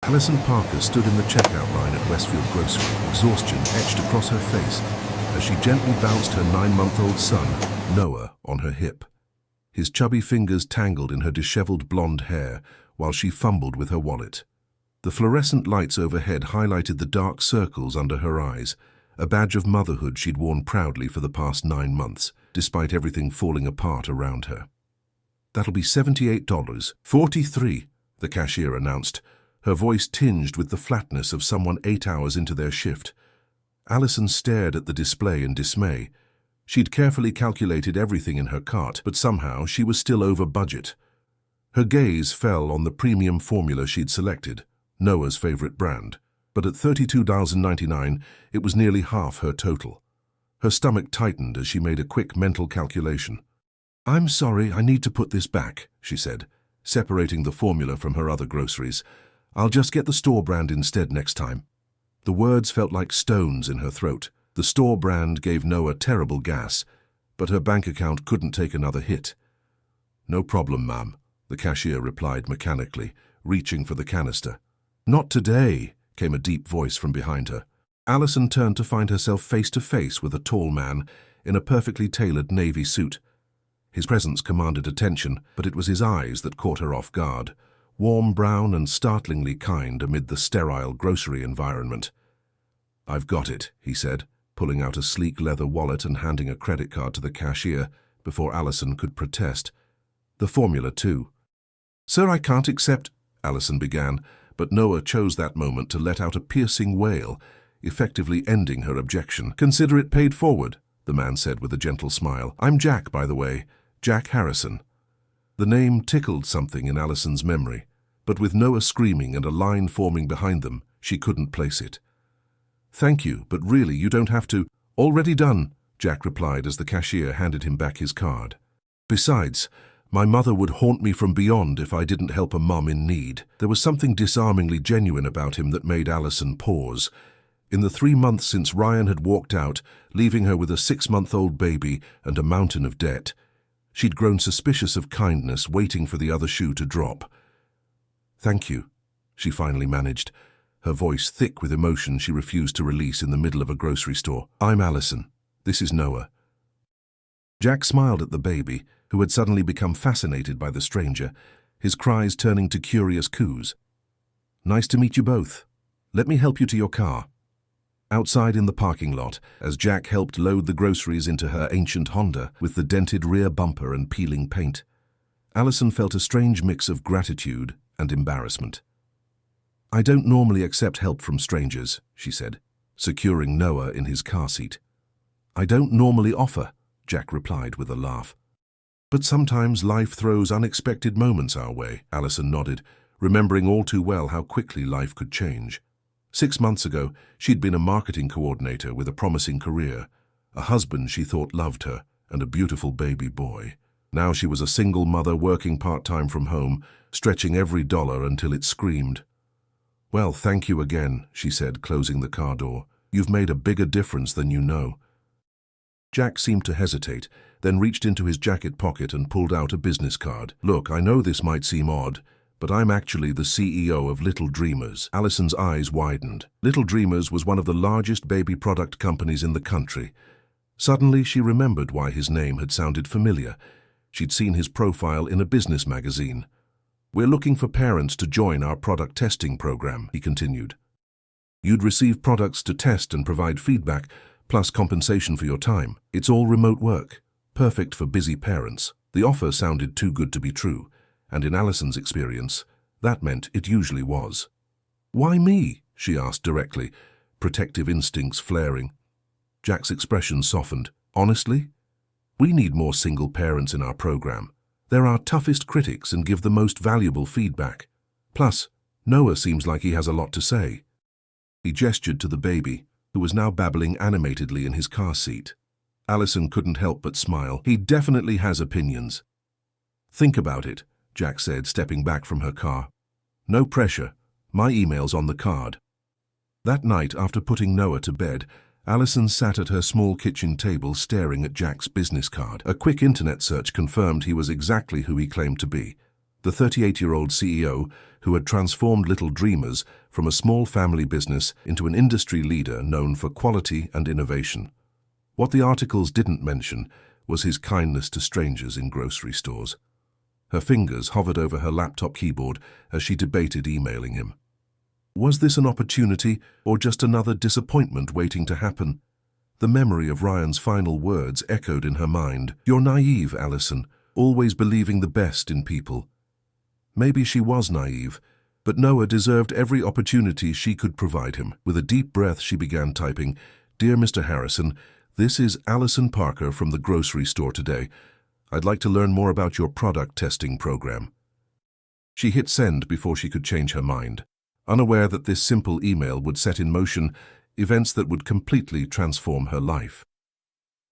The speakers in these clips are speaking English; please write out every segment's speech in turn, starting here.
Alison Parker stood in the checkout line at Westfield Grocery, exhaustion etched across her face as she gently bounced her 9-month-old son, Noah, on her hip. His chubby fingers tangled in her disheveled blonde hair while she fumbled with her wallet. The fluorescent lights overhead highlighted the dark circles under her eyes, a badge of motherhood she'd worn proudly for the past 9 months, despite everything falling apart around her. "That'll be $78. 43, the cashier announced, her voice tinged with the flatness of someone 8 hours into their shift. Alison stared at the display in dismay. She'd carefully calculated everything in her cart, but somehow she was still over budget. Her gaze fell on the premium formula she'd selected, Noah's favorite brand, but at $32.99 it was nearly half her total. Her stomach tightened as she made a quick mental calculation. "I'm sorry, I need to put this back," she said, separating the formula from her other groceries. "I'll just get the store brand instead next time." The words felt like stones in her throat. The store brand gave Noah terrible gas, but her bank account couldn't take another hit. "No problem, ma'am," the cashier replied mechanically, reaching for the canister. "Not today," came a deep voice from behind her. Alison turned to find herself face to face with a tall man in a perfectly tailored navy suit. His presence commanded attention, but it was his eyes that caught her off guard, warm brown and startlingly kind amid the sterile grocery environment. "I've got it," he said, pulling out a sleek leather wallet and handing a credit card to the cashier before Alison could protest. "The formula, too." "Sir, I can't accept," Alison began, but Noah chose that moment to let out a piercing wail, effectively ending her objection. "Consider it paid forward," the man said with a gentle smile. "I'm Jack, by the way, Jack Harrison." The name tickled something in Alison's memory, but with Noah screaming and a line forming behind them, she couldn't place it. "Thank you, but really you don't have to." "Already done," Jack replied as the cashier handed him back his card. "Besides, my mother would haunt me from beyond if I didn't help a mum in need." There was something disarmingly genuine about him that made Alison pause. In the 3 months since Ryan had walked out, leaving her with a 6-month-old baby and a mountain of debt, she'd grown suspicious of kindness, waiting for the other shoe to drop. "Thank you," she finally managed, her voice thick with emotion she refused to release in the middle of a grocery store. "I'm Alison. This is Noah." Jack smiled at the baby, who had suddenly become fascinated by the stranger, his cries turning to curious coos. "Nice to meet you both. Let me help you to your car." Outside in the parking lot, as Jack helped load the groceries into her ancient Honda with the dented rear bumper and peeling paint, Alison felt a strange mix of gratitude and embarrassment. "I don't normally accept help from strangers," she said, securing Noah in his car seat. "I don't normally offer," Jack replied with a laugh. "But sometimes life throws unexpected moments our way," Alison nodded, remembering all too well how quickly life could change. 6 months ago, she'd been a marketing coordinator with a promising career, a husband she thought loved her, and a beautiful baby boy. Now she was a single mother working part-time from home, stretching every dollar until it screamed. "Well, thank you again," she said, closing the car door. "You've made a bigger difference than you know." Jack seemed to hesitate, then reached into his jacket pocket and pulled out a business card. "Look, I know this might seem odd, but I'm actually the CEO of Little Dreamers." Alison's eyes widened. Little Dreamers was one of the largest baby product companies in the country. Suddenly, she remembered why his name had sounded familiar. She'd seen his profile in a business magazine. "We're looking for parents to join our product testing program," he continued. "You'd receive products to test and provide feedback, plus compensation for your time. It's all remote work, perfect for busy parents." The offer sounded too good to be true, and in Alison's experience, that meant it usually was. "Why me?" she asked directly, protective instincts flaring. Jack's expression softened. "Honestly, we need more single parents in our program. They're our toughest critics and give the most valuable feedback. Plus, Noah seems like he has a lot to say." He gestured to the baby, who was now babbling animatedly in his car seat. Alison couldn't help but smile. "He definitely has opinions." "Think about it," Jack said, stepping back from her car. "No pressure. My email's on the card." That night, after putting Noah to bed, Alison sat at her small kitchen table staring at Jack's business card. A quick internet search confirmed he was exactly who he claimed to be, the 38-year-old CEO who had transformed Little Dreamers from a small family business into an industry leader known for quality and innovation. What the articles didn't mention was his kindness to strangers in grocery stores. Her fingers hovered over her laptop keyboard as she debated emailing him. Was this an opportunity or just another disappointment waiting to happen? The memory of Ryan's final words echoed in her mind. "You're naive, Allison, always believing the best in people." Maybe she was naive, but Noah deserved every opportunity she could provide him. With a deep breath, she began typing, "Dear Mr. Harrison, this is Allison Parker from the grocery store today. I'd like to learn more about your product testing program." She hit send before she could change her mind, unaware that this simple email would set in motion events that would completely transform her life.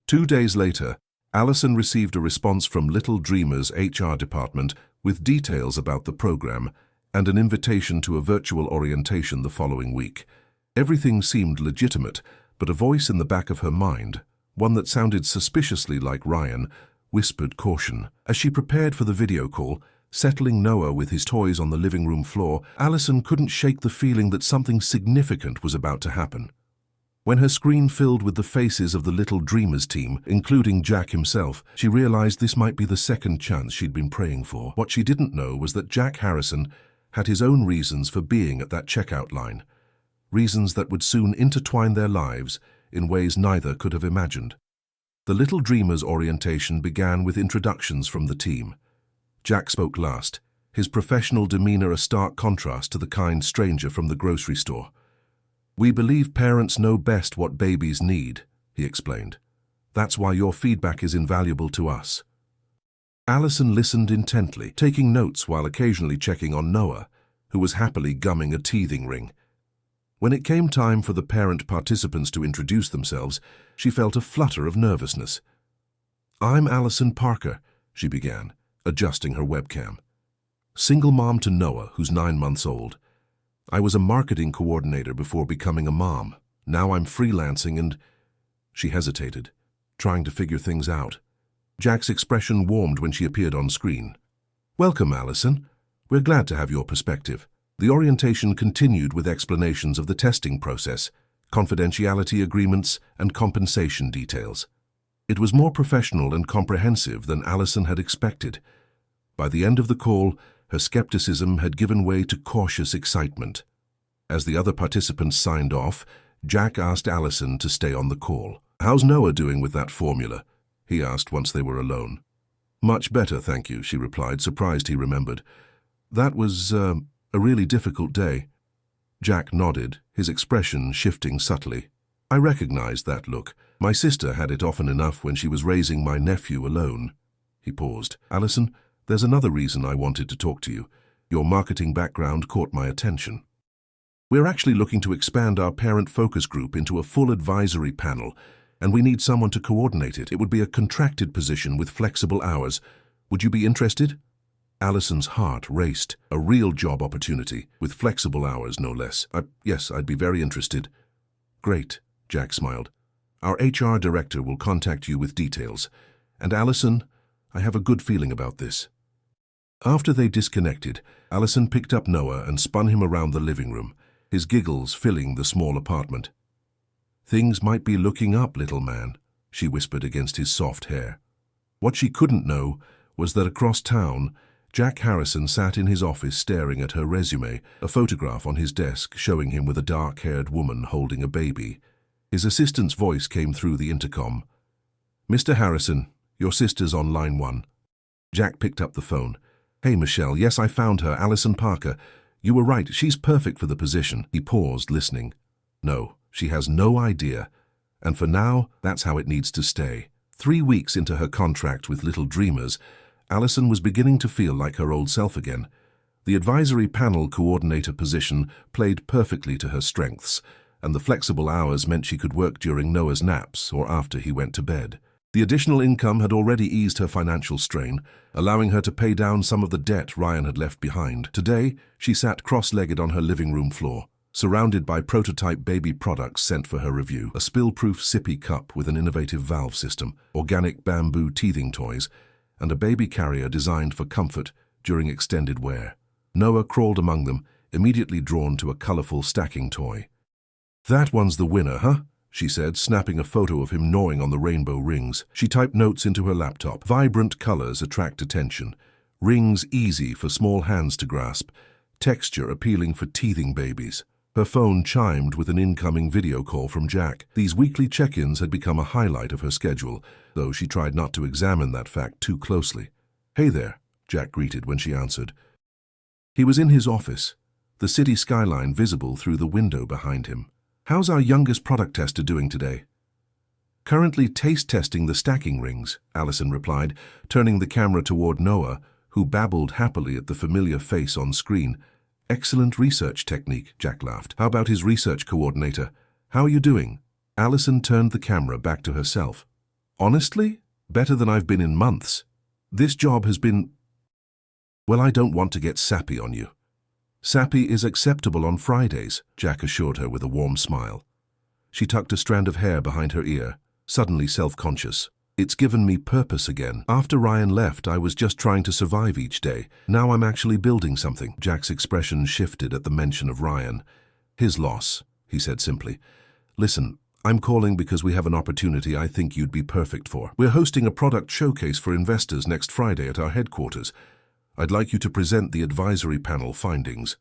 2 days later, Allison received a response from Little Dreamers' HR department with details about the program and an invitation to a virtual orientation the following week. Everything seemed legitimate, but a voice in the back of her mind, one that sounded suspiciously like Ryan, whispered caution. As she prepared for the video call, settling Noah with his toys on the living room floor, Allison couldn't shake the feeling that something significant was about to happen. When her screen filled with the faces of the Little Dreamers team, including Jack himself, she realized this might be the second chance she'd been praying for. What she didn't know was that Jack Harrison had his own reasons for being at that checkout line, reasons that would soon intertwine their lives in ways neither could have imagined. The Little Dreamers orientation began with introductions from the team. Jack spoke last, his professional demeanor a stark contrast to the kind stranger from the grocery store. "We believe parents know best what babies need," he explained. "That's why your feedback is invaluable to us." Allison listened intently, taking notes while occasionally checking on Noah, who was happily gumming a teething ring. When it came time for the parent participants to introduce themselves, she felt a flutter of nervousness. "I'm Allison Parker," she began, adjusting her webcam. "Single mom to Noah, who's 9 months old. I was a marketing coordinator before becoming a mom. Now I'm freelancing and—" She hesitated, trying to figure things out. Jack's expression warmed when she appeared on screen. "Welcome, Allison. We're glad to have your perspective." The orientation continued with explanations of the testing process, confidentiality agreements, and compensation details. It was more professional and comprehensive than Allison had expected. By the end of the call, her skepticism had given way to cautious excitement. As the other participants signed off, Jack asked Allison to stay on the call. "How's Noah doing with that formula?" he asked once they were alone. "Much better, thank you," she replied, surprised he remembered. "That was a really difficult day." Jack nodded, his expression shifting subtly. "I recognized that look. My sister had it often enough when she was raising my nephew alone." He paused. "Allison, there's another reason I wanted to talk to you. Your marketing background caught my attention. We're actually looking to expand our parent focus group into a full advisory panel, and we need someone to coordinate it. It would be a contracted position with flexible hours. Would you be interested?" Allison's heart raced. A real job opportunity, with flexible hours, no less. Yes, I'd be very interested." "Great," Jack smiled. "Our HR director will contact you with details. And Allison, I have a good feeling about this." After they disconnected, Allison picked up Noah and spun him around the living room, his giggles filling the small apartment. "Things might be looking up, little man," she whispered against his soft hair. What she couldn't know was that across town, Jack Harrison sat in his office staring at her resume, a photograph on his desk showing him with a dark-haired woman holding a baby. His assistant's voice came through the intercom. "Mr. Harrison, your sister's on line 1. Jack picked up the phone. "Hey, Michelle, yes, I found her, Allison Parker. You were right, she's perfect for the position." He paused, listening. "No, she has no idea. And for now, that's how it needs to stay." 3 weeks into her contract with Little Dreamers, Allison was beginning to feel like her old self again. The advisory panel coordinator position played perfectly to her strengths, and the flexible hours meant she could work during Noah's naps or after he went to bed. The additional income had already eased her financial strain, allowing her to pay down some of the debt Ryan had left behind. Today, she sat cross-legged on her living room floor, surrounded by prototype baby products sent for her review, a spill-proof sippy cup with an innovative valve system, organic bamboo teething toys, and a baby carrier designed for comfort during extended wear. Noah crawled among them, immediately drawn to a colorful stacking toy. "That one's the winner, huh?" she said, snapping a photo of him gnawing on the rainbow rings. She typed notes into her laptop. Vibrant colors attract attention. Rings easy for small hands to grasp. Texture appealing for teething babies. Her phone chimed with an incoming video call from Jack. These weekly check-ins had become a highlight of her schedule, though she tried not to examine that fact too closely. "Hey there," Jack greeted when she answered. He was in his office, the city skyline visible through the window behind him. "How's our youngest product tester doing today?" "Currently taste testing the stacking rings," Allison replied, turning the camera toward Noah, who babbled happily at the familiar face on screen. "Excellent research technique," Jack laughed. "How about his research coordinator? How are you doing?" Allison turned the camera back to herself. "Honestly, better than I've been in months. This job has been... Well, I don't want to get sappy on you." "Sappy is acceptable on Fridays," Jack assured her with a warm smile. She tucked a strand of hair behind her ear, suddenly self-conscious. "It's given me purpose again. After Ryan left, I was just trying to survive each day. Now I'm actually building something." Jack's expression shifted at the mention of Ryan. "His loss," he said simply. "Listen, I'm calling because we have an opportunity I think you'd be perfect for. We're hosting a product showcase for investors next Friday at our headquarters. I'd like you to present the advisory panel findings."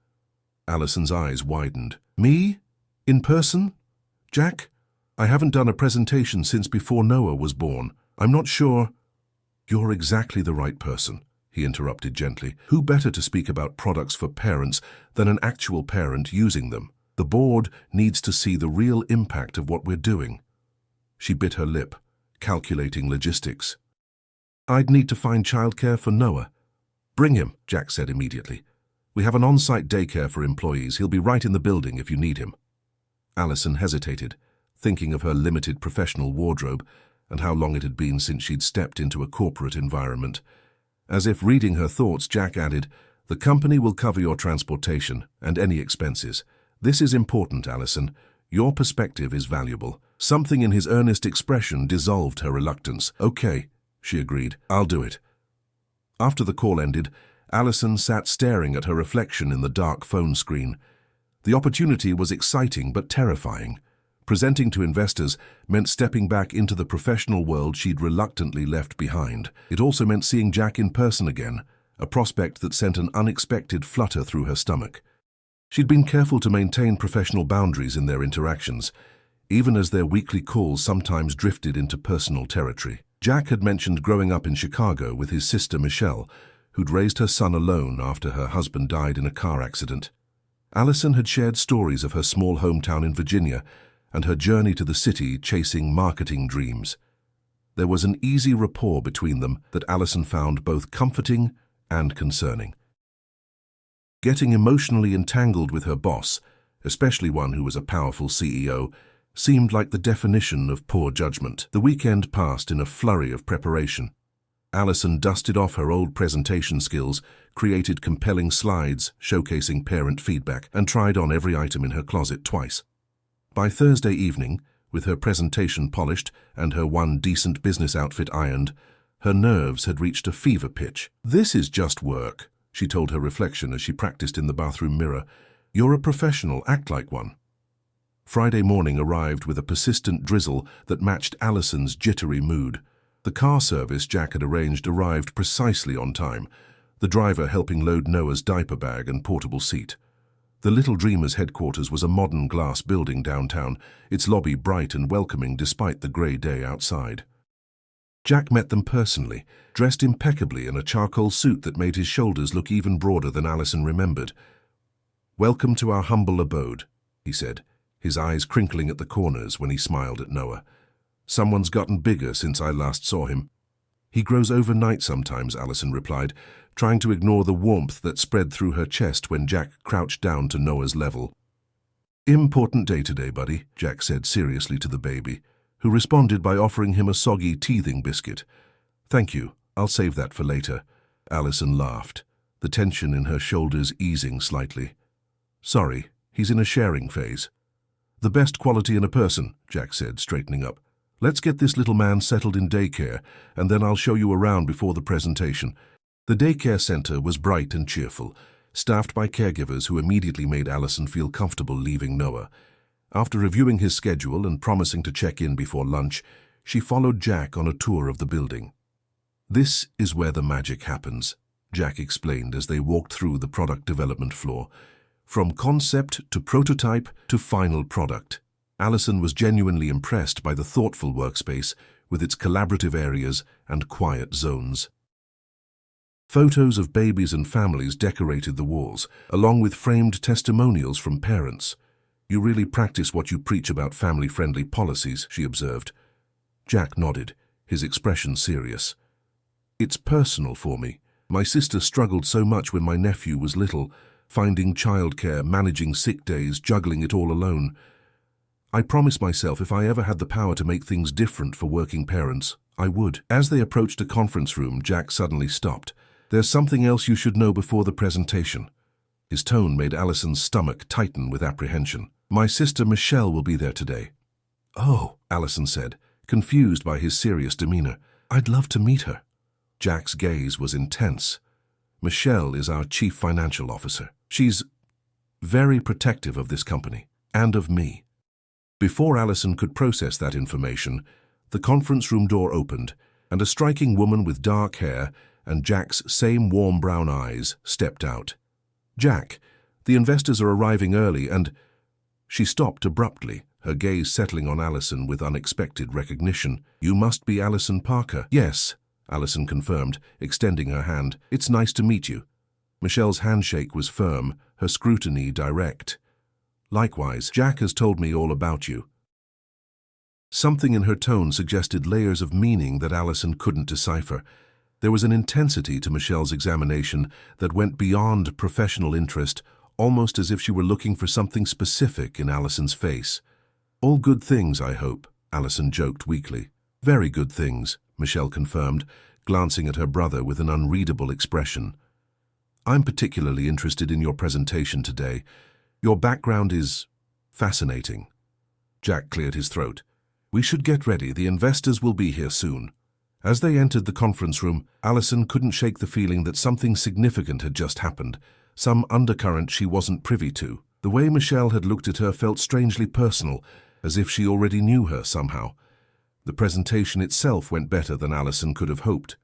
Allison's eyes widened. "Me? In person? Jack? I haven't done a presentation since before Noah was born. I'm not sure—" "You're exactly the right person," he interrupted gently. "Who better to speak about products for parents than an actual parent using them? The board needs to see the real impact of what we're doing." She bit her lip, calculating logistics. "I'd need to find childcare for Noah." "Bring him," Jack said immediately. "We have an on-site daycare for employees. He'll be right in the building if you need him." Allison hesitated, thinking of her limited professional wardrobe and how long it had been since she'd stepped into a corporate environment. As if reading her thoughts, Jack added, "The company will cover your transportation and any expenses. This is important, Allison. Your perspective is valuable." Something in his earnest expression dissolved her reluctance. "Okay," she agreed. "I'll do it." After the call ended, Allison sat staring at her reflection in the dark phone screen. The opportunity was exciting but terrifying. Presenting to investors meant stepping back into the professional world she'd reluctantly left behind. It also meant seeing Jack in person again, a prospect that sent an unexpected flutter through her stomach. She'd been careful to maintain professional boundaries in their interactions, even as their weekly calls sometimes drifted into personal territory. Jack had mentioned growing up in Chicago with his sister Michelle, who'd raised her son alone after her husband died in a car accident. Allison had shared stories of her small hometown in Virginia and her journey to the city chasing marketing dreams. There was an easy rapport between them that Allison found both comforting and concerning. Getting emotionally entangled with her boss, especially one who was a powerful CEO, seemed like the definition of poor judgment. The weekend passed in a flurry of preparation. Allison dusted off her old presentation skills, created compelling slides showcasing parent feedback, and tried on every item in her closet twice. By Thursday evening, with her presentation polished and her one decent business outfit ironed, her nerves had reached a fever pitch. "This is just work," she told her reflection as she practiced in the bathroom mirror. "You're a professional, act like one." Friday morning arrived with a persistent drizzle that matched Allison's jittery mood. The car service Jack had arranged arrived precisely on time, the driver helping load Noah's diaper bag and portable seat. The Little Dreamers headquarters was a modern glass building downtown, its lobby bright and welcoming despite the grey day outside. Jack met them personally, dressed impeccably in a charcoal suit that made his shoulders look even broader than Allison remembered. "Welcome to our humble abode," he said, his eyes crinkling at the corners when he smiled at Noah. "Someone's gotten bigger since I last saw him." "He grows overnight sometimes," Allison replied, trying to ignore the warmth that spread through her chest when Jack crouched down to Noah's level. "Important day today, buddy," Jack said seriously to the baby, who responded by offering him a soggy teething biscuit. "Thank you, I'll save that for later." Allison laughed, the tension in her shoulders easing slightly. "Sorry, he's in a sharing phase." "The best quality in a person," Jack said, straightening up. "Let's get this little man settled in daycare, and then I'll show you around before the presentation." The daycare center was bright and cheerful, staffed by caregivers who immediately made Allison feel comfortable leaving Noah. After reviewing his schedule and promising to check in before lunch, she followed Jack on a tour of the building. "This is where the magic happens," Jack explained as they walked through the product development floor. From concept to prototype to final product, Allison was genuinely impressed by the thoughtful workspace with its collaborative areas and quiet zones. Photos of babies and families decorated the walls, along with framed testimonials from parents. "You really practice what you preach about family-friendly policies," she observed. Jack nodded, his expression serious. "It's personal for me. My sister struggled so much when my nephew was little, finding childcare, managing sick days, juggling it all alone. I promised myself if I ever had the power to make things different for working parents, I would." As they approached a conference room, Jack suddenly stopped. "There's something else you should know before the presentation." His tone made Allison's stomach tighten with apprehension. "My sister Michelle will be there today." "Oh," Allison said, confused by his serious demeanor. "I'd love to meet her." Jack's gaze was intense. "Michelle is our chief financial officer. She's very protective of this company, and of me." Before Allison could process that information, the conference room door opened, and a striking woman with dark hair and Jack's same warm brown eyes stepped out. "Jack, the investors are arriving early and—" She stopped abruptly, her gaze settling on Allison with unexpected recognition. "You must be Allison Parker." "Yes," Allison confirmed, extending her hand. "It's nice to meet you." Michelle's handshake was firm, her scrutiny direct. "Likewise, Jack has told me all about you." Something in her tone suggested layers of meaning that Allison couldn't decipher. There was an intensity to Michelle's examination that went beyond professional interest, almost as if she were looking for something specific in Allison's face. "All good things, I hope," Allison joked weakly. "Very good things," Michelle confirmed, glancing at her brother with an unreadable expression. "I'm particularly interested in your presentation today. Your background is fascinating." Jack cleared his throat. "We should get ready. The investors will be here soon." As they entered the conference room, Allison couldn't shake the feeling that something significant had just happened, some undercurrent she wasn't privy to. The way Michelle had looked at her felt strangely personal, as if she already knew her somehow. The presentation itself went better than Allison could have hoped.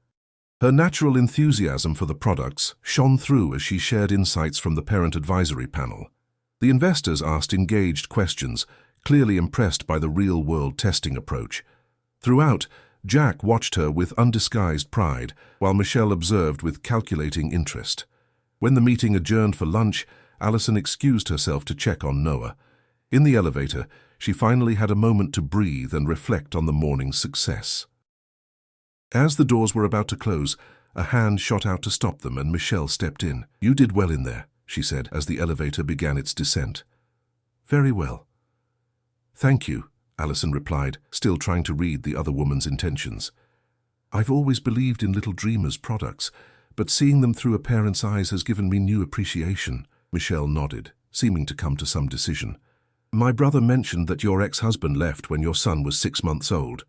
Her natural enthusiasm for the products shone through as she shared insights from the parent advisory panel. The investors asked engaged questions, clearly impressed by the real-world testing approach. Throughout, Jack watched her with undisguised pride, while Michelle observed with calculating interest. When the meeting adjourned for lunch, Allison excused herself to check on Noah. In the elevator, she finally had a moment to breathe and reflect on the morning's success. As the doors were about to close, a hand shot out to stop them and Michelle stepped in. "You did well in there," she said as the elevator began its descent. "Very well." "Thank you," Allison replied, still trying to read the other woman's intentions. "I've always believed in Little Dreamers products, but seeing them through a parent's eyes has given me new appreciation." Michelle nodded, seeming to come to some decision. "My brother mentioned that your ex-husband left when your son was 6 months old."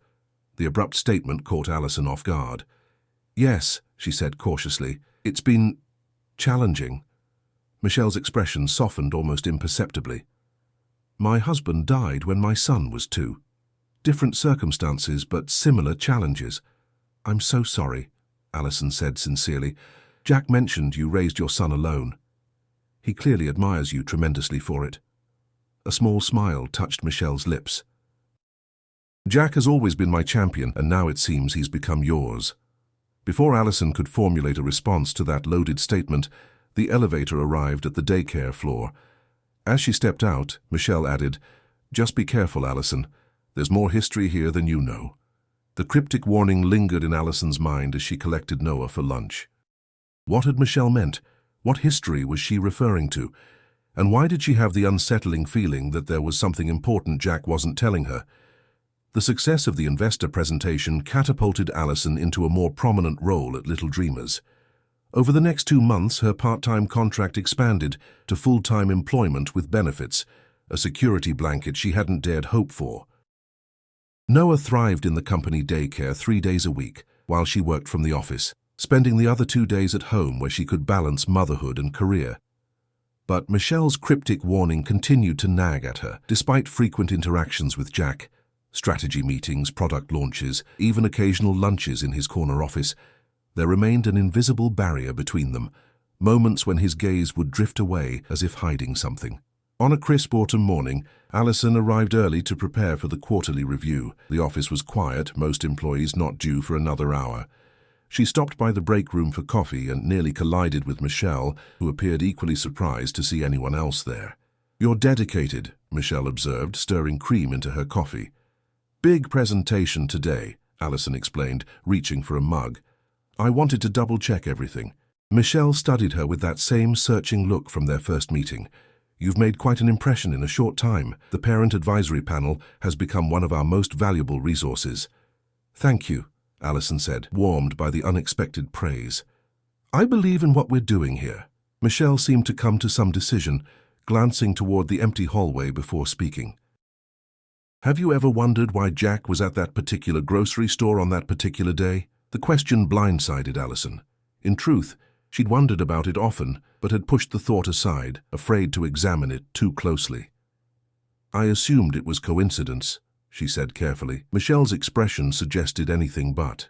The abrupt statement caught Allison off guard. "Yes," she said cautiously, "it's been challenging." Michelle's expression softened almost imperceptibly. "My husband died when my son was 2. Different circumstances, but similar challenges." "I'm so sorry," Allison said sincerely. "Jack mentioned you raised your son alone. He clearly admires you tremendously for it." A small smile touched Michelle's lips. "Jack has always been my champion, and now it seems he's become yours." Before Allison could formulate a response to that loaded statement, the elevator arrived at the daycare floor. As she stepped out, Michelle added, "Just be careful, Allison. There's more history here than you know." The cryptic warning lingered in Allison's mind as she collected Noah for lunch. What had Michelle meant? What history was she referring to? And why did she have the unsettling feeling that there was something important Jack wasn't telling her? The success of the investor presentation catapulted Allison into a more prominent role at Little Dreamers. Over the next 2 months, her part-time contract expanded to full-time employment with benefits, a security blanket she hadn't dared hope for. Noah thrived in the company daycare 3 days a week, while she worked from the office, spending the other 2 days at home where she could balance motherhood and career. But Michelle's cryptic warning continued to nag at her, despite frequent interactions with Jack. Strategy meetings, product launches, even occasional lunches in his corner office. There remained an invisible barrier between them, moments when his gaze would drift away as if hiding something. On a crisp autumn morning, Alison arrived early to prepare for the quarterly review. The office was quiet, most employees not due for another hour. She stopped by the break room for coffee and nearly collided with Michelle, who appeared equally surprised to see anyone else there. "You're dedicated," Michelle observed, stirring cream into her coffee. "Big presentation today," Alison explained, reaching for a mug. "I wanted to double-check everything." Michelle studied her with that same searching look from their first meeting. "You've made quite an impression in a short time. The Parent Advisory Panel has become one of our most valuable resources." "Thank you," Alison said, warmed by the unexpected praise. "I believe in what we're doing here." Michelle seemed to come to some decision, glancing toward the empty hallway before speaking. "Have you ever wondered why Jack was at that particular grocery store on that particular day?" The question blindsided Alison. In truth, she'd wondered about it often, but had pushed the thought aside, afraid to examine it too closely. "I assumed it was coincidence," she said carefully. Michelle's expression suggested anything but.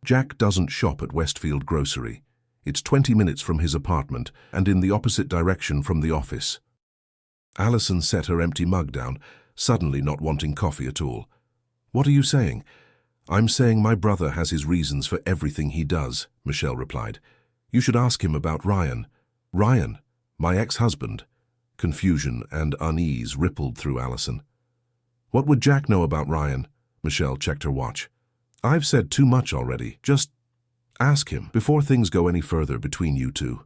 "Jack doesn't shop at Westfield Grocery. It's 20 minutes from his apartment and in the opposite direction from the office." Alison set her empty mug down, suddenly not wanting coffee at all. "What are you saying?" "I'm saying my brother has his reasons for everything he does," Michelle replied. "You should ask him about Ryan." "Ryan? My ex-husband?" Confusion and unease rippled through Alison. "What would Jack know about Ryan?" Michelle checked her watch. "I've said too much already. Just ask him before things go any further between you two."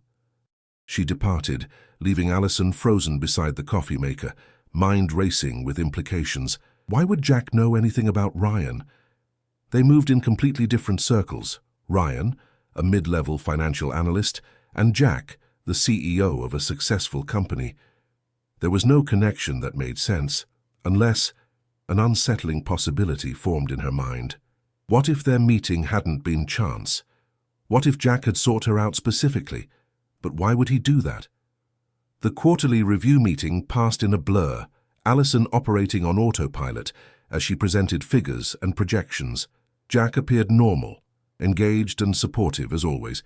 She departed, leaving Alison frozen beside the coffee maker, mind racing with implications. Why would Jack know anything about Ryan? They moved in completely different circles. Ryan, a mid-level financial analyst, and Jack, the CEO of a successful company. There was no connection that made sense, unless an unsettling possibility formed in her mind. What if their meeting hadn't been chance? What if Jack had sought her out specifically? But why would he do that? The quarterly review meeting passed in a blur, Alison operating on autopilot as she presented figures and projections. Jack appeared normal, engaged and supportive as always,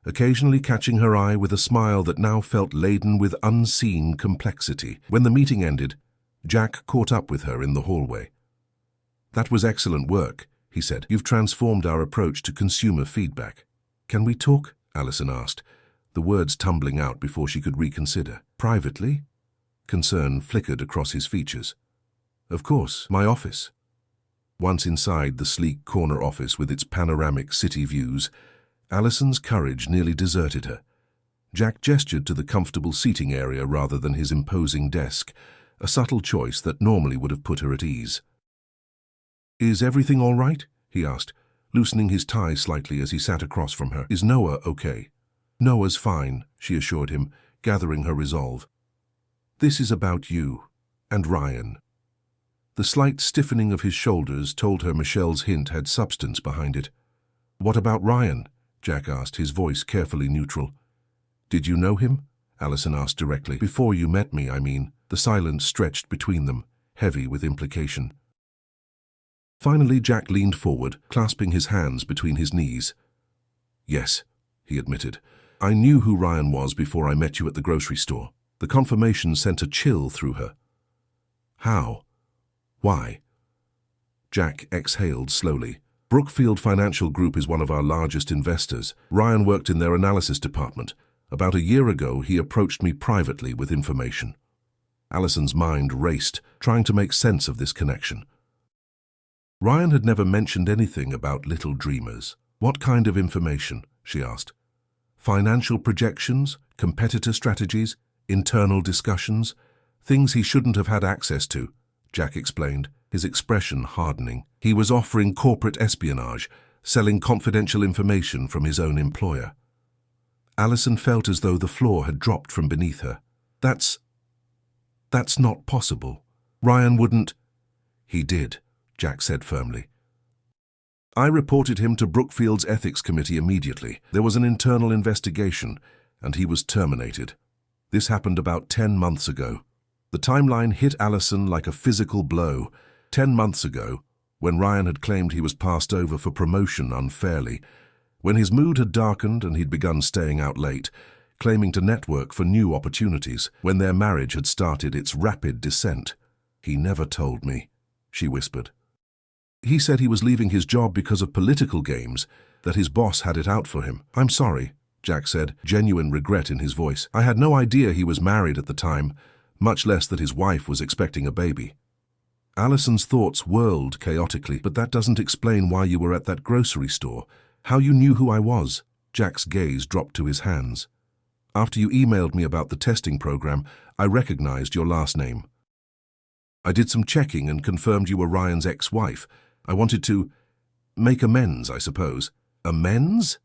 occasionally catching her eye with a smile that now felt laden with unseen complexity. When the meeting ended, Jack caught up with her in the hallway. "That was excellent work," he said. "You've transformed our approach to consumer feedback." "Can we talk?" Alison asked, the words tumbling out before she could reconsider. "Privately?" Concern flickered across his features. "Of course, my office." Once inside the sleek corner office with its panoramic city views, Alison's courage nearly deserted her. Jack gestured to the comfortable seating area rather than his imposing desk, a subtle choice that normally would have put her at ease. "Is everything all right?" he asked, loosening his tie slightly as he sat across from her. "Is Noah okay?" "Noah's fine," she assured him, gathering her resolve. "This is about you and Ryan." The slight stiffening of his shoulders told her Michelle's hint had substance behind it. "What about Ryan?" Jack asked, his voice carefully neutral. "Did you know him?" Alison asked directly. "Before you met me, I mean." The silence stretched between them, heavy with implication. Finally, Jack leaned forward, clasping his hands between his knees. "Yes," he admitted. "I knew who Ryan was before I met you at the grocery store." The confirmation sent a chill through her. "How? Why?" Jack exhaled slowly. "Brookfield Financial Group is one of our largest investors. Ryan worked in their analysis department. About a year ago, he approached me privately with information." Alison's mind raced, trying to make sense of this connection. Ryan had never mentioned anything about Little Dreamers. "What kind of information?" she asked. "Financial projections, competitor strategies, internal discussions, things he shouldn't have had access to," Jack explained, his expression hardening. "He was offering corporate espionage, selling confidential information from his own employer." Alison felt as though the floor had dropped from beneath her. That's not possible. Ryan wouldn't." "He did," Jack said firmly. "I reported him to Brookfield's ethics committee immediately. There was an internal investigation, and he was terminated." This happened about 10 months ago. The timeline hit Allison like a physical blow. 10 months ago, when Ryan had claimed he was passed over for promotion unfairly, when his mood had darkened and he'd begun staying out late, claiming to network for new opportunities, when their marriage had started its rapid descent. "He never told me," she whispered. "He said he was leaving his job because of political games, that his boss had it out for him." "I'm sorry," Jack said, genuine regret in his voice. "I had no idea he was married at the time, much less that his wife was expecting a baby." Allison's thoughts whirled chaotically. "But that doesn't explain why you were at that grocery store, how you knew who I was." Jack's gaze dropped to his hands. "After you emailed me about the testing program, I recognized your last name. I did some checking and confirmed you were Ryan's ex-wife. I wanted to make amends, I suppose." "Amends?"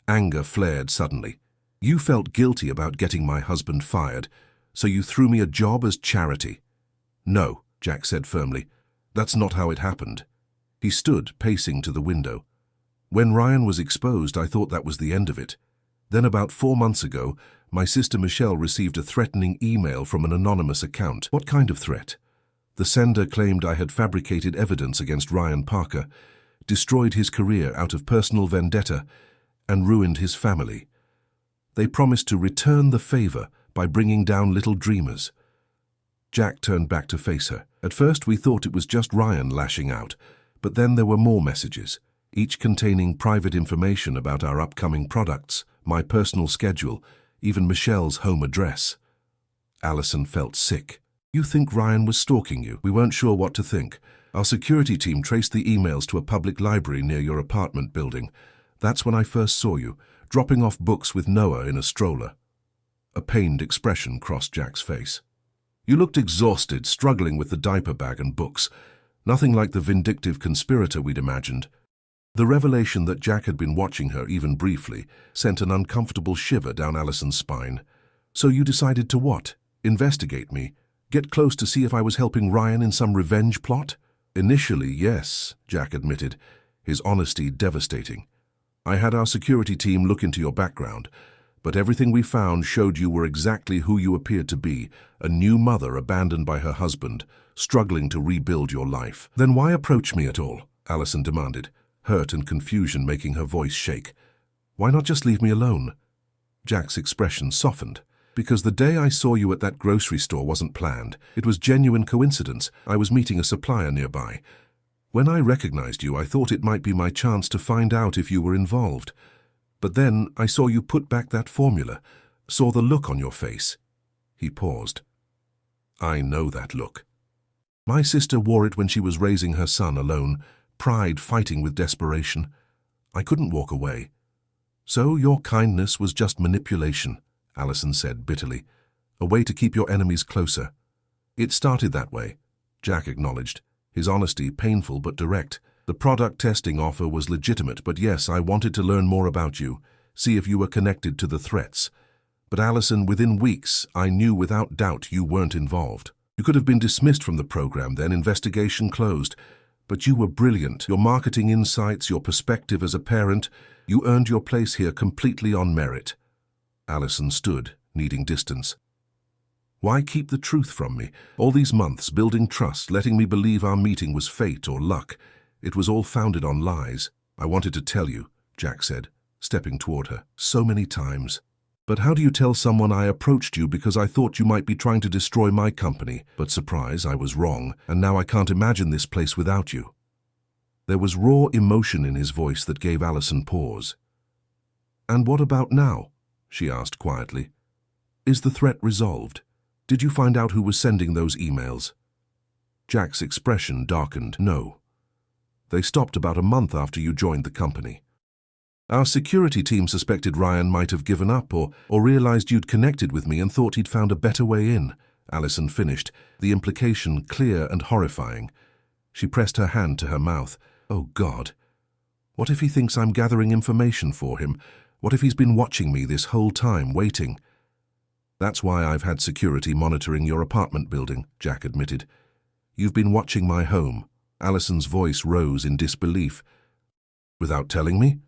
Anger flared suddenly. "You felt guilty about getting my husband fired, so you threw me a job as charity." "No," Jack said firmly. "That's not how it happened." He stood, pacing to the window. "When Ryan was exposed, I thought that was the end of it. Then about 4 months ago, my sister Michelle received a threatening email from an anonymous account." "What kind of threat?" "The sender claimed I had fabricated evidence against Ryan Parker, destroyed his career out of personal vendetta, and ruined his family. They promised to return the favor by bringing down little dreamers." Jack turned back to face her. "At first we thought it was just Ryan lashing out, but then there were more messages, each containing private information about our upcoming products, my personal schedule, even Michelle's home address." Allison felt sick. "You think Ryan was stalking you?" "We weren't sure what to think. Our security team traced the emails to a public library near your apartment building. That's when I first saw you, dropping off books with Noah in a stroller." A pained expression crossed Jack's face. "You looked exhausted, struggling with the diaper bag and books. Nothing like the vindictive conspirator we'd imagined." The revelation that Jack had been watching her even briefly sent an uncomfortable shiver down Allison's spine. "So you decided to what? Investigate me? Get close to see if I was helping Ryan in some revenge plot?" "Initially, yes," Jack admitted, his honesty devastating. "I had our security team look into your background, but everything we found showed you were exactly who you appeared to be, a new mother abandoned by her husband, struggling to rebuild your life." "Then why approach me at all?" Allison demanded, hurt and confusion making her voice shake. "Why not just leave me alone?" Jack's expression softened. "Because the day I saw you at that grocery store wasn't planned. It was genuine coincidence. I was meeting a supplier nearby. When I recognized you, I thought it might be my chance to find out if you were involved. But then I saw you put back that formula, saw the look on your face." He paused. "I know that look. My sister wore it when she was raising her son alone, pride fighting with desperation. I couldn't walk away. So your kindness was just manipulation," Allison said bitterly. "A way to keep your enemies closer." "It started that way," Jack acknowledged, his honesty painful but direct. "The product testing offer was legitimate, but yes, I wanted to learn more about you, see if you were connected to the threats. But Allison, within weeks, I knew without doubt you weren't involved. You could have been dismissed from the program, then investigation closed. But you were brilliant. Your marketing insights, your perspective as a parent, you earned your place here completely on merit." Allison stood, needing distance. "Why keep the truth from me? All these months, building trust, letting me believe our meeting was fate or luck. It was all founded on lies." "I wanted to tell you," Jack said, stepping toward her, "so many times. But how do you tell someone I approached you because I thought you might be trying to destroy my company? But surprise, I was wrong, and now I can't imagine this place without you." There was raw emotion in his voice that gave Allison pause. "And what about now?" she asked quietly. "Is the threat resolved? Did you find out who was sending those emails?" Jack's expression darkened. "No. They stopped about a month after you joined the company. Our security team suspected Ryan might have given up or realized you'd connected with me and thought he'd found a better way in," Allison finished, the implication clear and horrifying. She pressed her hand to her mouth. "Oh God. What if he thinks I'm gathering information for him? What if he's been watching me this whole time, waiting?" "That's why I've had security monitoring your apartment building," Jack admitted. "You've been watching my home." Allison's voice rose in disbelief. "Without telling me?"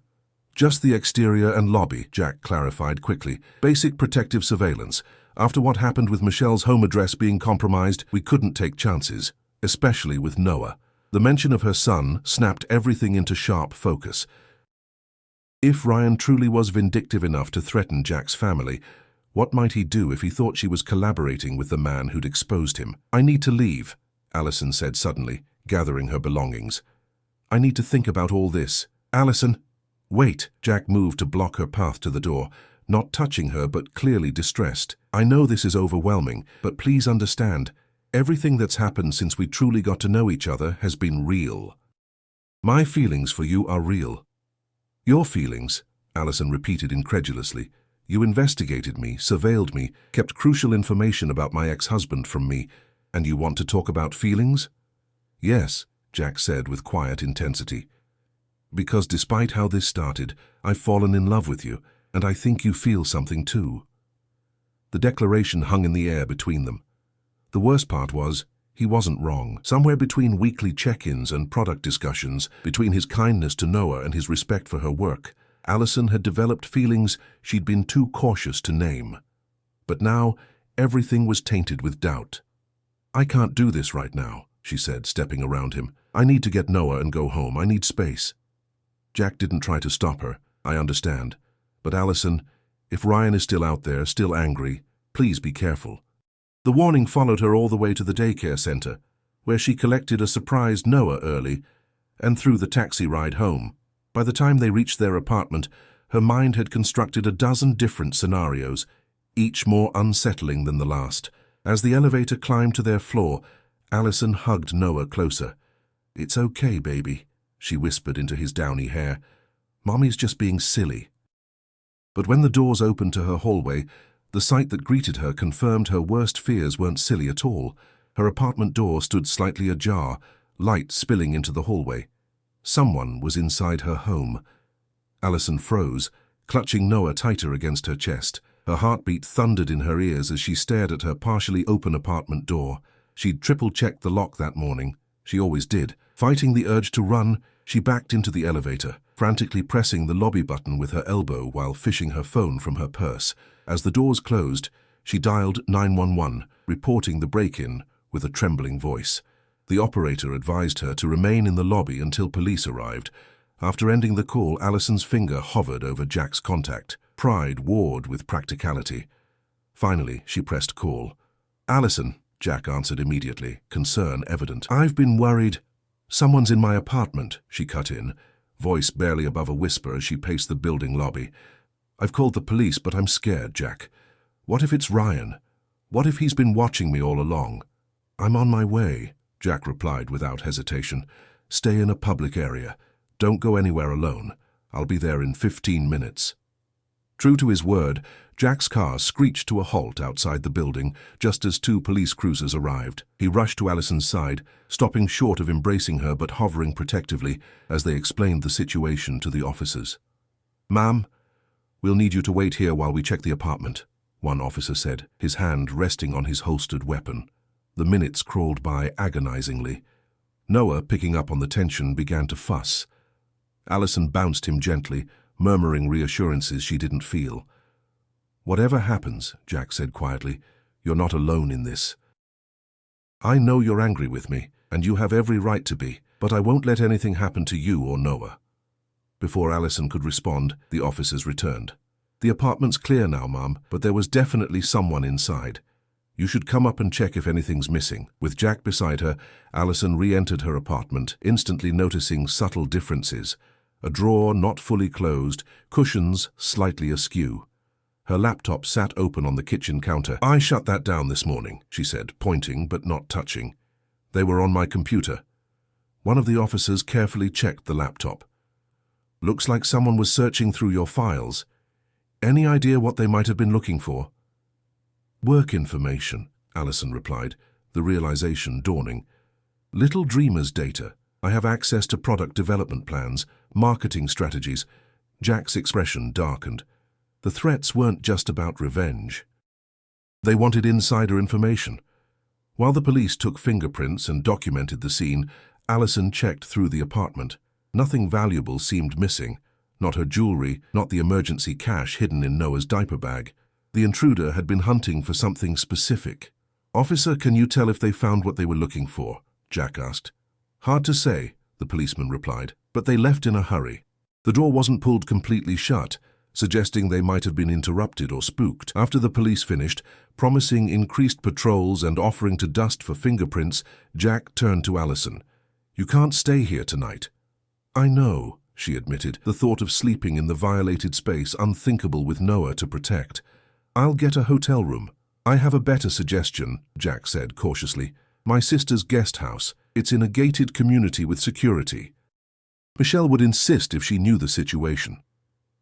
"Just the exterior and lobby," Jack clarified quickly. "Basic protective surveillance. After what happened with Michelle's home address being compromised, we couldn't take chances, especially with Noah. The mention of her son snapped everything into sharp focus. If Ryan truly was vindictive enough to threaten Jack's family, what might he do if he thought she was collaborating with the man who'd exposed him? "I need to leave," Allison said suddenly, gathering her belongings. "I need to think about all this." "Allison!" "Wait!" Jack moved to block her path to the door, not touching her but clearly distressed. "I know this is overwhelming, but please understand, everything that's happened since we truly got to know each other has been real. My feelings for you are real." "Your feelings?" Allison repeated incredulously. "You investigated me, surveilled me, kept crucial information about my ex-husband from me, and you want to talk about feelings?" "Yes," Jack said with quiet intensity. "Because despite how this started, I've fallen in love with you, and I think you feel something too." The declaration hung in the air between them. The worst part was, he wasn't wrong. Somewhere between weekly check-ins and product discussions, between his kindness to Noah and his respect for her work, Allison had developed feelings she'd been too cautious to name. But now, everything was tainted with doubt. "I can't do this right now," she said, stepping around him. "I need to get Noah and go home. I need space." Jack didn't try to stop her. "I understand. But Allison, if Ryan is still out there, still angry, please be careful." The warning followed her all the way to the daycare center, where she collected a surprised Noah early and through the taxi ride home. By the time they reached their apartment, her mind had constructed a dozen different scenarios, each more unsettling than the last. As the elevator climbed to their floor, Allison hugged Noah closer. "It's okay, baby," she whispered into his downy hair. "Mommy's just being silly." But when the doors opened to her hallway, the sight that greeted her confirmed her worst fears weren't silly at all. Her apartment door stood slightly ajar, light spilling into the hallway. Someone was inside her home. Allison froze, clutching Noah tighter against her chest. Her heartbeat thundered in her ears as she stared at her partially open apartment door. She'd triple-checked the lock that morning. She always did. Fighting the urge to run, she backed into the elevator, frantically pressing the lobby button with her elbow while fishing her phone from her purse. As the doors closed, she dialed 911, reporting the break-in with a trembling voice. The operator advised her to remain in the lobby until police arrived. After ending the call, Allison's finger hovered over Jack's contact. Pride warred with practicality. Finally, she pressed call. "Allison," Jack answered immediately, concern evident. "I've been worried. Someone's in my apartment," she cut in, voice barely above a whisper as she paced the building lobby. "I've called the police, but I'm scared, Jack. What if it's Ryan? What if he's been watching me all along?" "I'm on my way," Jack replied without hesitation. "Stay in a public area. Don't go anywhere alone. I'll be there in 15 minutes. True to his word, Jack's car screeched to a halt outside the building just as two police cruisers arrived. He rushed to Allison's side, stopping short of embracing her but hovering protectively as they explained the situation to the officers. "Ma'am, we'll need you to wait here while we check the apartment," one officer said, his hand resting on his holstered weapon. The minutes crawled by agonizingly. Noah, picking up on the tension, began to fuss. Allison bounced him gently, murmuring reassurances she didn't feel. "Whatever happens," Jack said quietly, "you're not alone in this. I know you're angry with me, and you have every right to be, but I won't let anything happen to you or Noah." Before Allison could respond, the officers returned. "The apartment's clear now, Mom, but there was definitely someone inside. You should come up and check if anything's missing." With Jack beside her, Allison re-entered her apartment, instantly noticing subtle differences. A drawer not fully closed, cushions slightly askew. Her laptop sat open on the kitchen counter. "I shut that down this morning," she said, pointing but not touching. "They were on my computer." One of the officers carefully checked the laptop. "Looks like someone was searching through your files. Any idea what they might have been looking for?" "Work information," Allison replied, the realization dawning. "Little dreamer's data. I have access to product development plans, marketing strategies." Jack's expression darkened. The threats weren't just about revenge. They wanted insider information. While the police took fingerprints and documented the scene, Allison checked through the apartment. Nothing valuable seemed missing. Not her jewelry, not the emergency cash hidden in Noah's diaper bag. The intruder had been hunting for something specific. "Officer, can you tell if they found what they were looking for?" Jack asked. "Hard to say," the policeman replied, "but they left in a hurry." The door wasn't pulled completely shut, suggesting they might have been interrupted or spooked. After the police finished, promising increased patrols and offering to dust for fingerprints, Jack turned to Allison. "You can't stay here tonight." "I know," she admitted, the thought of sleeping in the violated space unthinkable with Noah to protect. "I'll get a hotel room." "I have a better suggestion," Jack said cautiously. "My sister's guest house. It's in a gated community with security." Michelle would insist if she knew the situation.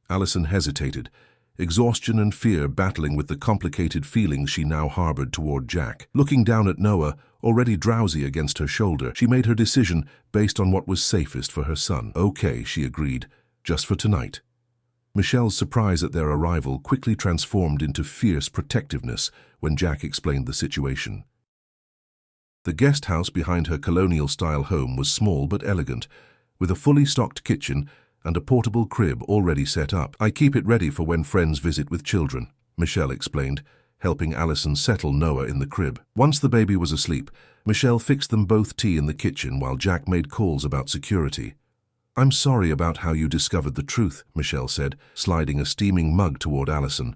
Allison hesitated, exhaustion and fear battling with the complicated feelings she now harbored toward Jack. Looking down at Noah, already drowsy against her shoulder, she made her decision based on what was safest for her son. "Okay," she agreed, "just for tonight." Michelle's surprise at their arrival quickly transformed into fierce protectiveness when Jack explained the situation. The guest house behind her colonial-style home was small but elegant, with a fully stocked kitchen and a portable crib already set up. "I keep it ready for when friends visit with children," Michelle explained, helping Allison settle Noah in the crib. Once the baby was asleep, Michelle fixed them both tea in the kitchen while Jack made calls about security. "I'm sorry about how you discovered the truth," Michelle said, sliding a steaming mug toward Allison.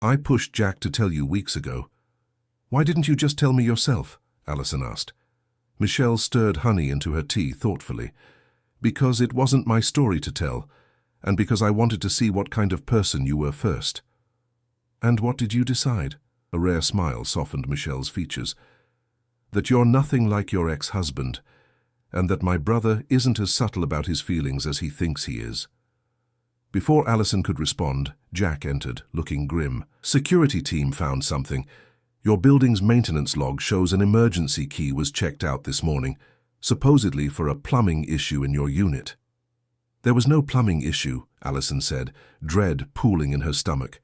"I pushed Jack to tell you weeks ago." "Why didn't you just tell me yourself?" Allison asked. Michelle stirred honey into her tea thoughtfully. "Because it wasn't my story to tell, and because I wanted to see what kind of person you were first." "And what did you decide?" A rare smile softened Michelle's features. "That you're nothing like your ex-husband, and that my brother isn't as subtle about his feelings as he thinks he is." Before Allison could respond, Jack entered, looking grim. "Security team found something. Your building's maintenance log shows an emergency key was checked out this morning, supposedly for a plumbing issue in your unit." "There was no plumbing issue," Allison said, dread pooling in her stomach.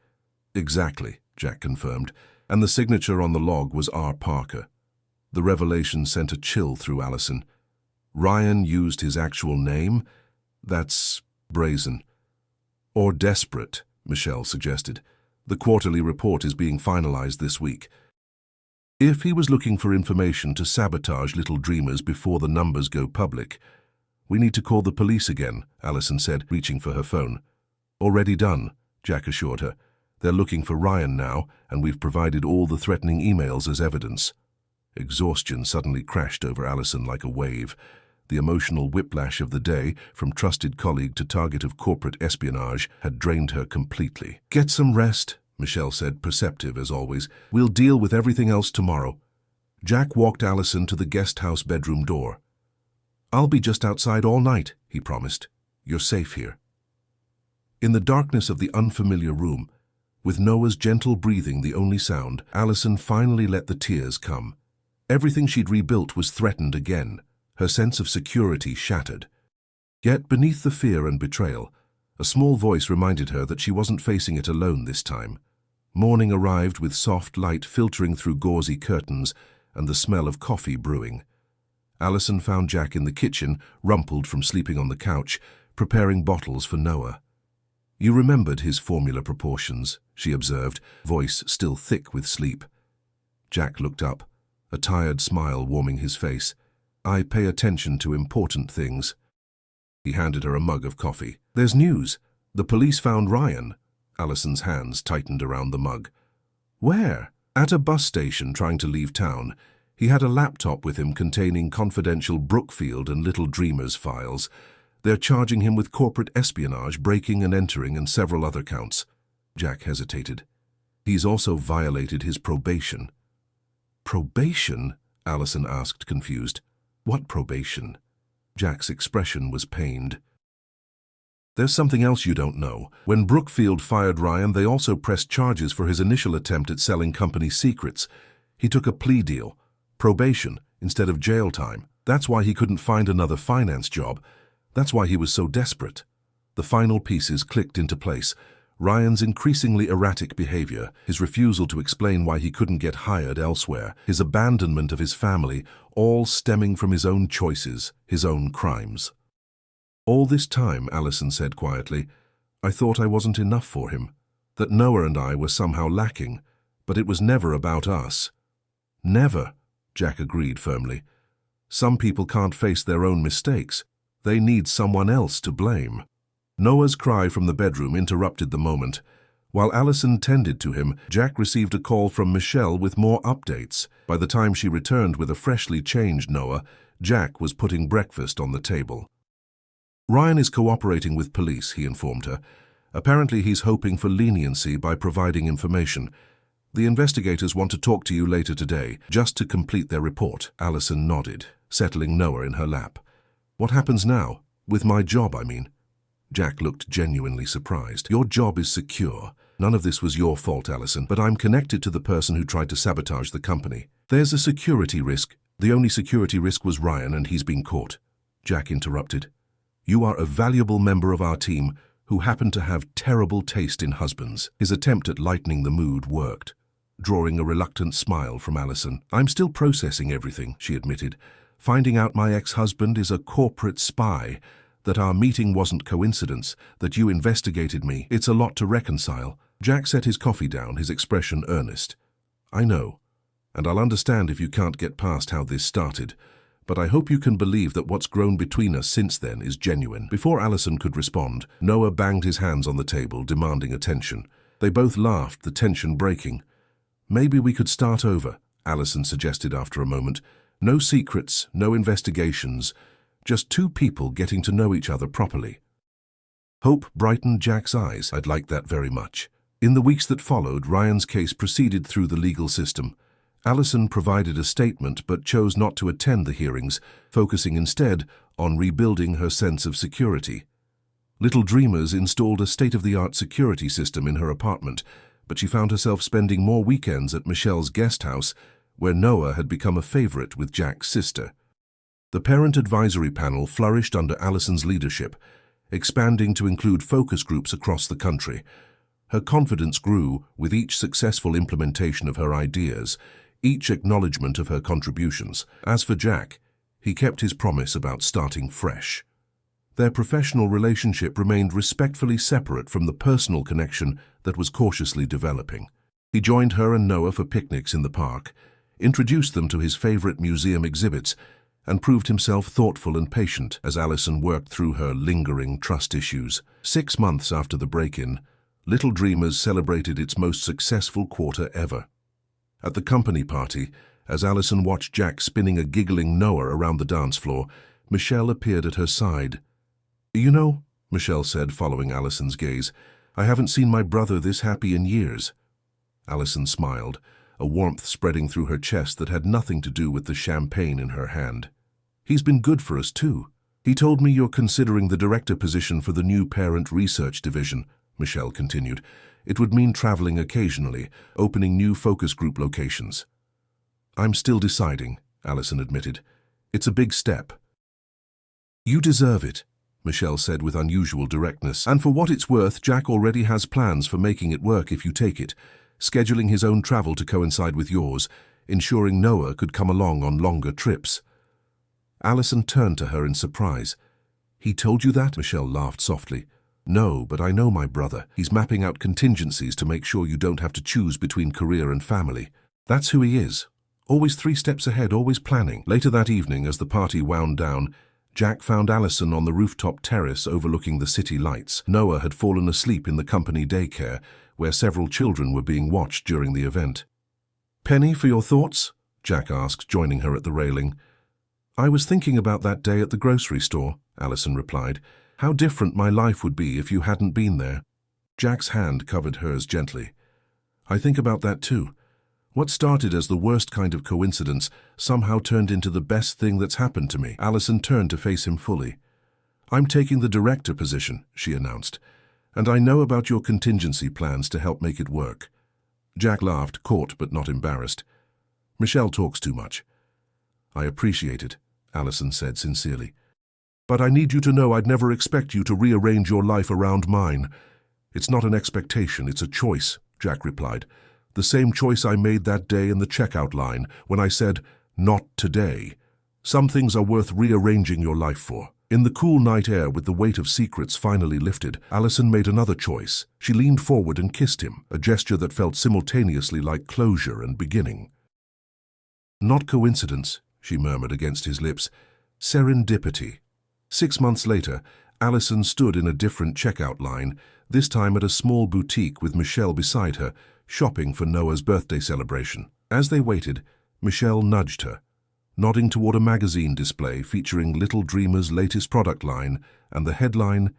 "Exactly," Jack confirmed, "and the signature on the log was R. Parker." The revelation sent a chill through Allison. Ryan used his actual name? That's brazen. "Or desperate," Michelle suggested. "The quarterly report is being finalized this week." "If he was looking for information to sabotage Little Dreamers before the numbers go public, we need to call the police again," Allison said, reaching for her phone. "Already done," Jack assured her. "They're looking for Ryan now, and we've provided all the threatening emails as evidence." Exhaustion suddenly crashed over Allison like a wave. The emotional whiplash of the day, from trusted colleague to target of corporate espionage, had drained her completely. "Get some rest," Michelle said, perceptive as always. "We'll deal with everything else tomorrow." Jack walked Allison to the guest house bedroom door. "I'll be just outside all night," he promised. "You're safe here." In the darkness of the unfamiliar room, with Noah's gentle breathing the only sound, Allison finally let the tears come. Everything she'd rebuilt was threatened again, her sense of security shattered. Yet beneath the fear and betrayal, a small voice reminded her that she wasn't facing it alone this time. Morning arrived with soft light filtering through gauzy curtains and the smell of coffee brewing. Allison found Jack in the kitchen, rumpled from sleeping on the couch, preparing bottles for Noah. "You remembered his formula proportions," she observed, voice still thick with sleep. Jack looked up, a tired smile warming his face. "I pay attention to important things." He handed her a mug of coffee. "There's news. The police found Ryan." Allison's hands tightened around the mug. "Where?" "At a bus station trying to leave town. He had a laptop with him containing confidential Brookfield and Little Dreamers files. They're charging him with corporate espionage, breaking and entering, and several other counts." Jack hesitated. "He's also violated his probation." "Probation?" Allison asked, confused. "What probation?" Jack's expression was pained. "There's something else you don't know. When Brookfield fired Ryan, they also pressed charges for his initial attempt at selling company secrets. He took a plea deal, probation, instead of jail time. That's why he couldn't find another finance job. That's why he was so desperate." The final pieces clicked into place. Ryan's increasingly erratic behavior, his refusal to explain why he couldn't get hired elsewhere, his abandonment of his family, all stemming from his own choices, his own crimes. "All this time," Allison said quietly, "I thought I wasn't enough for him. that Noah and I were somehow lacking, but it was never about us. Never, Jack agreed firmly. Some people can't face their own mistakes. They need someone else to blame. Noah's cry from the bedroom interrupted the moment. While Allison tended to him, Jack received a call from Michelle with more updates. By the time she returned with a freshly changed Noah, Jack was putting breakfast on the table. Ryan is cooperating with police, he informed her. Apparently he's hoping for leniency by providing information. The investigators want to talk to you later today, just to complete their report. Allison nodded, settling Noah in her lap. What happens now? With my job, I mean. Jack looked genuinely surprised. Your job is secure. None of this was your fault, Allison, but I'm connected to the person who tried to sabotage the company. There's a security risk. The only security risk was Ryan, and he's been caught. Jack interrupted. You are a valuable member of our team who happened to have terrible taste in husbands. His attempt at lightening the mood worked, drawing a reluctant smile from Allison. I'm still processing everything, she admitted. Finding out my ex-husband is a corporate spy, that our meeting wasn't coincidence, that you investigated me. It's a lot to reconcile. Jack set his coffee down, his expression earnest. I know, and I'll understand if you can't get past how this started, but I hope you can believe that what's grown between us since then is genuine. Before Allison could respond, Noah banged his hands on the table, demanding attention. They both laughed, the tension breaking. Maybe we could start over, Allison suggested after a moment. No secrets, no investigations, just two people getting to know each other properly. Hope brightened Jack's eyes. I'd like that very much. In the weeks that followed, Ryan's case proceeded through the legal system. Allison provided a statement but chose not to attend the hearings, focusing instead on rebuilding her sense of security. Little Dreamers installed a state-of-the-art security system in her apartment, but she found herself spending more weekends at Michelle's guest house, where Noah had become a favorite with Jack's sister. The parent advisory panel flourished under Allison's leadership, expanding to include focus groups across the country. Her confidence grew with each successful implementation of her ideas, each acknowledgement of her contributions. As for Jack, he kept his promise about starting fresh. Their professional relationship remained respectfully separate from the personal connection that was cautiously developing. He joined her and Noah for picnics in the park, introduced them to his favorite museum exhibits, and proved himself thoughtful and patient as Allison worked through her lingering trust issues. 6 months after the break-in, Little Dreamers celebrated its most successful quarter ever. At the company party, as Allison watched Jack spinning a giggling Noah around the dance floor, Michelle appeared at her side. You know, Michelle said, following Allison's gaze, I haven't seen my brother this happy in years. Allison smiled, a warmth spreading through her chest that had nothing to do with the champagne in her hand. He's been good for us, too. He told me you're considering the director position for the new parent research division, Michelle continued. It would mean traveling occasionally, opening new focus group locations. I'm still deciding, Allison admitted. It's a big step. You deserve it, Michelle said with unusual directness. And for what it's worth, Jack already has plans for making it work if you take it, scheduling his own travel to coincide with yours, ensuring Noah could come along on longer trips. Allison turned to her in surprise. He told you that? Michelle laughed softly. No, but I know my brother. He's mapping out contingencies to make sure you don't have to choose between career and family. That's who he is. Always 3 steps ahead, always planning. Later that evening, as the party wound down, Jack found Allison on the rooftop terrace overlooking the city lights. Noah had fallen asleep in the company daycare, where several children were being watched during the event. Penny, for your thoughts? Jack asked, joining her at the railing. I was thinking about that day at the grocery store, Allison replied. How different my life would be if you hadn't been there. Jack's hand covered hers gently. I think about that too. What started as the worst kind of coincidence somehow turned into the best thing that's happened to me. Allison turned to face him fully. I'm taking the director position, she announced, and I know about your contingency plans to help make it work. Jack laughed, caught but not embarrassed. Michelle talks too much. I appreciate it, Allison said sincerely. But I need you to know I'd never expect you to rearrange your life around mine. It's not an expectation, it's a choice, Jack replied. The same choice I made that day in the checkout line when I said, not today. Some things are worth rearranging your life for. In the cool night air, with the weight of secrets finally lifted, Allison made another choice. She leaned forward and kissed him, a gesture that felt simultaneously like closure and beginning. "Not coincidence," she murmured against his lips. "Serendipity." 6 months later, Allison stood in a different checkout line, this time at a small boutique with Michelle beside her, shopping for Noah's birthday celebration. As they waited, Michelle nudged her, nodding toward a magazine display featuring Little Dreamer's latest product line and the headline,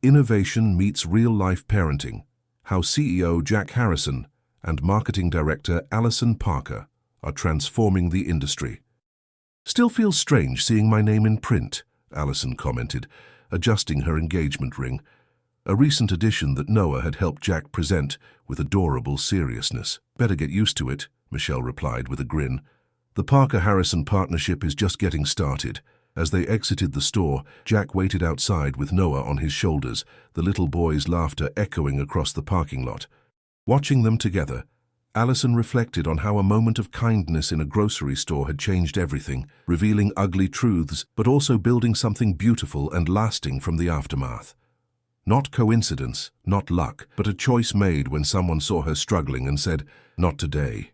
"Innovation Meets Real-Life Parenting: How CEO Jack Harrison and Marketing Director Allison Parker are Transforming the Industry." "Still feels strange seeing my name in print," Allison commented, adjusting her engagement ring, a recent addition that Noah had helped Jack present with adorable seriousness. "Better get used to it," Michelle replied with a grin. The Parker-Harrison partnership is just getting started. As they exited the store, Jack waited outside with Noah on his shoulders, the little boy's laughter echoing across the parking lot. Watching them together, Allison reflected on how a moment of kindness in a grocery store had changed everything, revealing ugly truths, but also building something beautiful and lasting from the aftermath. Not coincidence, not luck, but a choice made when someone saw her struggling and said, "Not today."